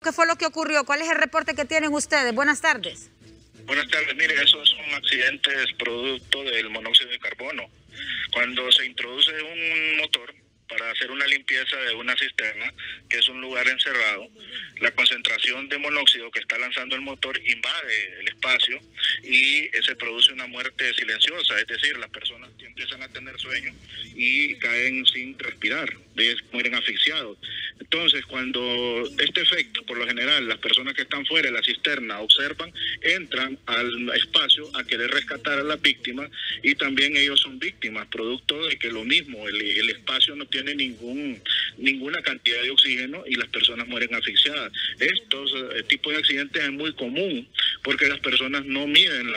¿Qué fue lo que ocurrió? ¿Cuál es el reporte que tienen ustedes? Buenas tardes. Buenas tardes, mire, esos son accidentes producto del monóxido de carbono. Cuando se introduce un motor para hacer una limpieza de una cisterna, que es un lugar encerrado, la concentración de monóxido que está lanzando el motor invade el espacio y se produce una muerte silenciosa, es decir, las personas empiezan a tener sueño y caen sin respirar, mueren asfixiados. Entonces, cuando este efecto, por lo general, las personas que están fuera de la cisterna observan, entran al espacio a querer rescatar a las víctimas y también ellos son víctimas, producto de que lo mismo, el espacio no tiene ninguna cantidad de oxígeno y las personas mueren asfixiadas. Estos tipos de accidentes es muy común porque las personas no miden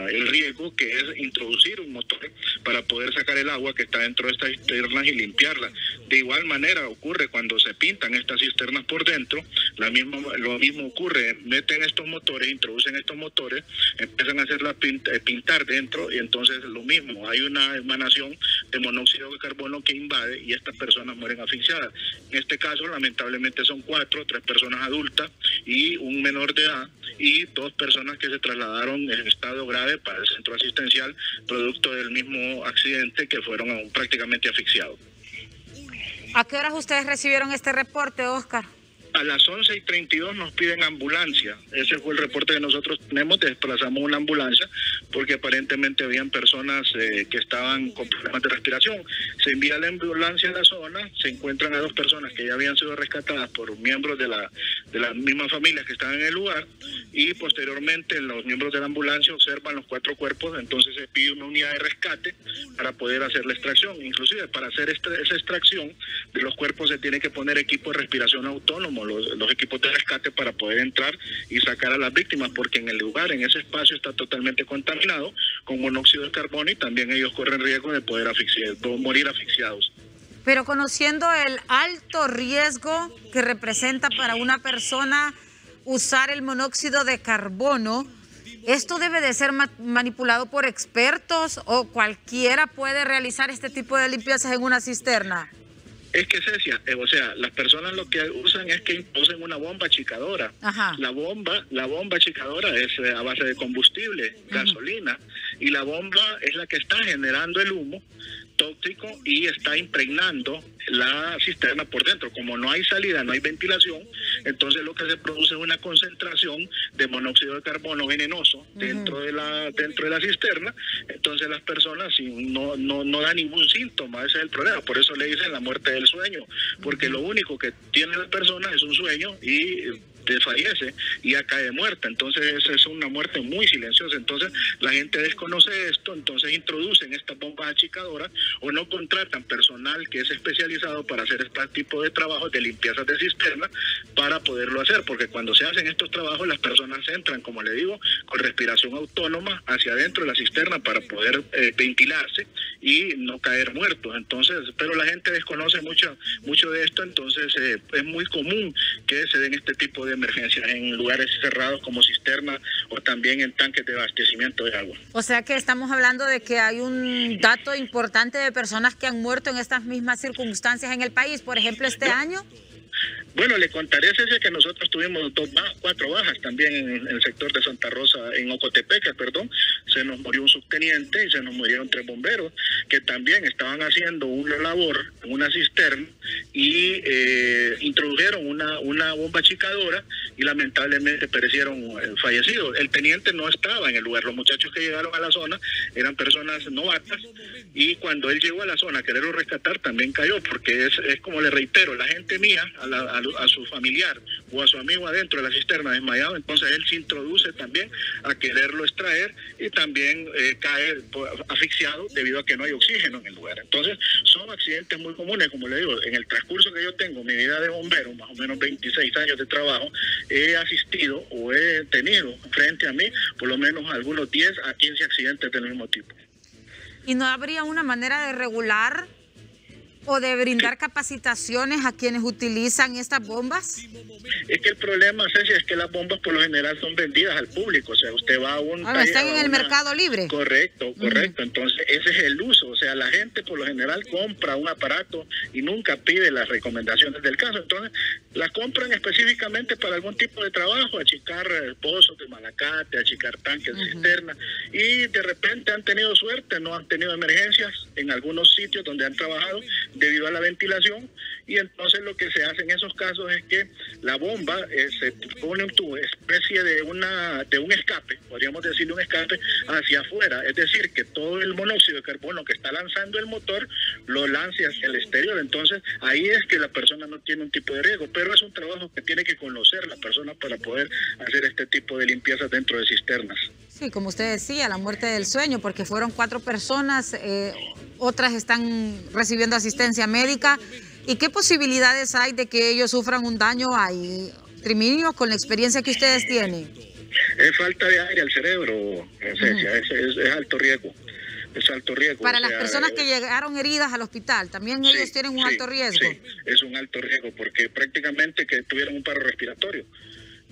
el riesgo que es introducir un motor para poder sacar el agua que está dentro de estas cisternas y limpiarla. De igual manera ocurre cuando se pintan estas cisternas por dentro, lo mismo ocurre, meten estos motores, introducen estos motores, empiezan a hacerla pintar dentro y entonces lo mismo, hay una emanación de monóxido de carbono que invade y estas personas mueren asfixiadas. En este caso, lamentablemente son 3 personas adultas y un menor de edad y 2 personas que se trasladaron en estado grave para el centro asistencial producto del mismo accidente que fueron prácticamente asfixiados. ¿A qué horas ustedes recibieron este reporte, Oscar? A las 11:32 nos piden ambulancia. Ese fue el reporte que nosotros tenemos. Desplazamos una ambulancia porque aparentemente habían personas que estaban con problemas de respiración. Se envía la ambulancia a la zona, se encuentran a 2 personas que ya habían sido rescatadas por miembros de la misma familia que estaban en el lugar y posteriormente los miembros de la ambulancia observan los 4 cuerpos, entonces se pide una unidad de rescate para poder hacer la extracción. Inclusive para hacer esa extracción de los cuerpos se tiene que poner equipo de respiración autónomo, los equipos de rescate para poder entrar y sacar a las víctimas, porque en el lugar, en ese espacio está totalmente contaminado con monóxido de carbono y también ellos corren riesgo de poder morir asfixiados. Pero conociendo el alto riesgo que representa para una persona usar el monóxido de carbono, ¿esto debe de ser manipulado por expertos o cualquiera puede realizar este tipo de limpiezas en una cisterna? Es que, Cecia, o sea, las personas lo que usan es que usan una bomba achicadora. Ajá. La bomba achicadora es a base de combustible, gasolina, y la bomba es la que está generando el humo tóxico y está impregnando la cisterna por dentro. Como no hay salida, no hay ventilación, entonces lo que se produce es una concentración de monóxido de carbono venenoso dentro de la cisterna. Entonces las personas no dan ningún síntoma, ese es el problema. Por eso le dicen la muerte del sueño, porque lo único que tiene la persona es un sueño y desfallece y ya cae muerta. Entonces esa es una muerte muy silenciosa. Entonces la gente desconoce esto, entonces introducen estas bombas achicadoras o no contratan personal que es especializado para hacer este tipo de trabajos de limpieza de cisterna para poderlo hacer, porque cuando se hacen estos trabajos las personas entran, como le digo, con respiración autónoma hacia adentro de la cisterna para poder ventilarse y no caer muertos. Entonces, pero la gente desconoce mucho de esto, entonces es muy común que se den este tipo de emergencias en lugares cerrados como cisternas o también en tanques de abastecimiento de agua. O sea que estamos hablando de que hay un dato importante de personas que han muerto en estas mismas circunstancias en el país, por ejemplo, este año. Bueno, le contaré, Ceci, que nosotros tuvimos 4 bajas también en el sector de Santa Rosa, en Ocotepeque, perdón. Se nos murió un subteniente y se nos murieron 3 bomberos que también estaban haciendo una labor en una cisterna y introdujeron una bomba achicadora y lamentablemente perecieron fallecidos. El teniente no estaba en el lugar. Los muchachos que llegaron a la zona eran personas novatas y cuando él llegó a la zona a quererlo rescatar también cayó, porque es como le reitero, la gente mía a su familiar o a su amigo adentro de la cisterna desmayado, entonces él se introduce también a quererlo extraer y también cae asfixiado debido a que no hay oxígeno en el lugar. Entonces son accidentes muy comunes, como le digo, en el transcurso que yo tengo mi vida de bombero, más o menos 26 años de trabajo, he asistido o he tenido frente a mí por lo menos algunos 10 a 15 accidentes del mismo tipo. ¿Y no habría una manera de regular o de brindar capacitaciones a quienes utilizan estas bombas? Es que el problema, Ceci, es que las bombas por lo general son vendidas al público. O sea, usted va a un Ahora están en el mercado libre. Correcto. Entonces, ese es el uso. O sea, la gente por lo general compra un aparato y nunca pide las recomendaciones del caso. Entonces, la compran específicamente para algún tipo de trabajo, achicar pozos de malacate, achicar tanques de cisterna, y de repente han tenido suerte, no han tenido emergencias en algunos sitios donde han trabajado debido a la ventilación, y entonces lo que se hace en esos casos es que la bomba se pone una especie de un escape, podríamos decirle un escape hacia afuera, es decir, que todo el monóxido de carbono que está lanzando el motor lo lance hacia el exterior. Entonces ahí es que la persona no tiene un tipo de riesgo, pero es un trabajo que tiene que conocer la persona para poder hacer este tipo de limpiezas dentro de cisternas. Sí, como usted decía, la muerte del sueño, porque fueron 4 personas, otras están recibiendo asistencia médica. ¿Y qué posibilidades hay de que ellos sufran un daño ahí, Triminio, con la experiencia que ustedes tienen? Es falta de aire al cerebro, es alto riesgo. Es alto riesgo. Para las personas que llegaron heridas al hospital, ¿también ellos tienen un alto riesgo? Sí, es un alto riesgo porque prácticamente que tuvieron un paro respiratorio.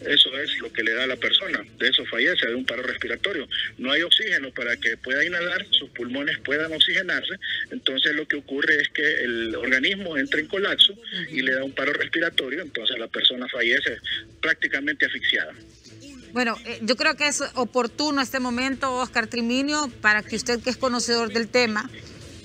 Eso es lo que le da a la persona, de eso fallece, de un paro respiratorio. No hay oxígeno para que pueda inhalar, sus pulmones puedan oxigenarse, entonces lo que ocurre es que el organismo entra en colapso y le da un paro respiratorio, entonces la persona fallece prácticamente asfixiada. Bueno, yo creo que es oportuno este momento, Oscar Triminio, para que usted, que es conocedor del tema,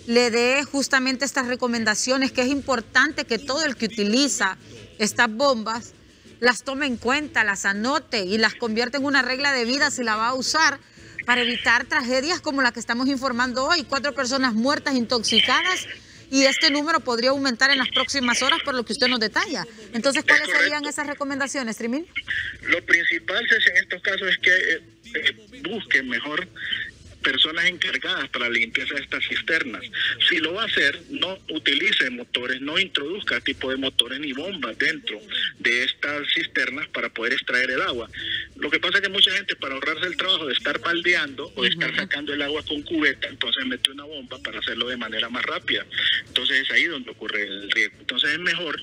le dé justamente estas recomendaciones, que es importante que todo el que utiliza estas bombas las tome en cuenta, las anote y las convierta en una regla de vida si la va a usar, para evitar tragedias como la que estamos informando hoy. 4 personas muertas, intoxicadas, y este número podría aumentar en las próximas horas por lo que usted nos detalla. Entonces, ¿cuáles serían esas recomendaciones, Trimin? Lo principal en estos casos es que busquen mejor personas encargadas para la limpieza de estas cisternas. Si lo va a hacer, no utilice motores, no introduzca tipo de motores ni bombas dentro de estas cisternas para poder extraer el agua. Lo que pasa es que mucha gente, para ahorrarse el trabajo de estar baldeando o de estar sacando el agua con cubeta, entonces mete una bomba para hacerlo de manera más rápida. Entonces es ahí donde ocurre el riesgo. Entonces es mejor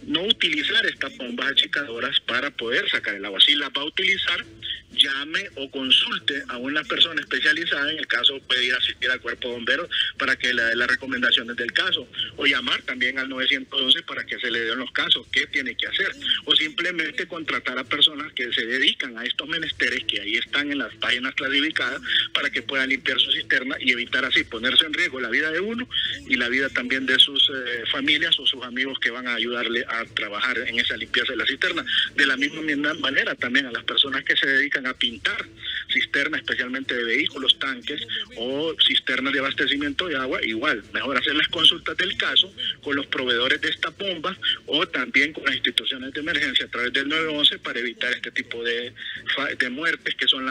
no utilizar estas bombas achicadoras para poder sacar el agua. Si las va a utilizar, llame o consulte a una persona especializada, en el caso puede ir a asistir al cuerpo de bomberos para que le dé las recomendaciones del caso, o llamar también al 911 para que se le den los casos, qué tiene que hacer, o simplemente contratar a personas que se dedican a estos menesteres, que ahí están en las páginas clasificadas, para que puedan limpiar su cisterna y evitar así ponerse en riesgo la vida de uno y la vida también de sus familias o sus amigos que van a ayudarle a trabajar en esa limpieza de la cisterna. De la misma manera también a las personas que se dedican a pintar cisternas, especialmente de vehículos, tanques o cisternas de abastecimiento de agua, igual, mejor hacer las consultas del caso con los proveedores de estas bombas o también con las instituciones de emergencia a través del 911 para evitar este tipo de muertes que son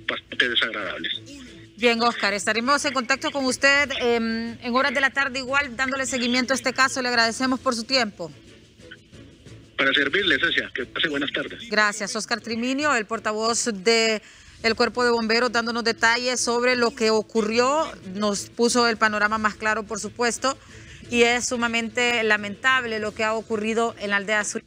bastante desagradables. Bien, Oscar, estaremos en contacto con usted en horas de la tarde igual, dándole seguimiento a este caso. Le agradecemos por su tiempo. Para servirle, Cecia, que pase buenas tardes. Gracias, Oscar Triminio, el portavoz del Cuerpo de Bomberos, dándonos detalles sobre lo que ocurrió. Nos puso el panorama más claro, por supuesto, y es sumamente lamentable lo que ha ocurrido en la aldea Sur.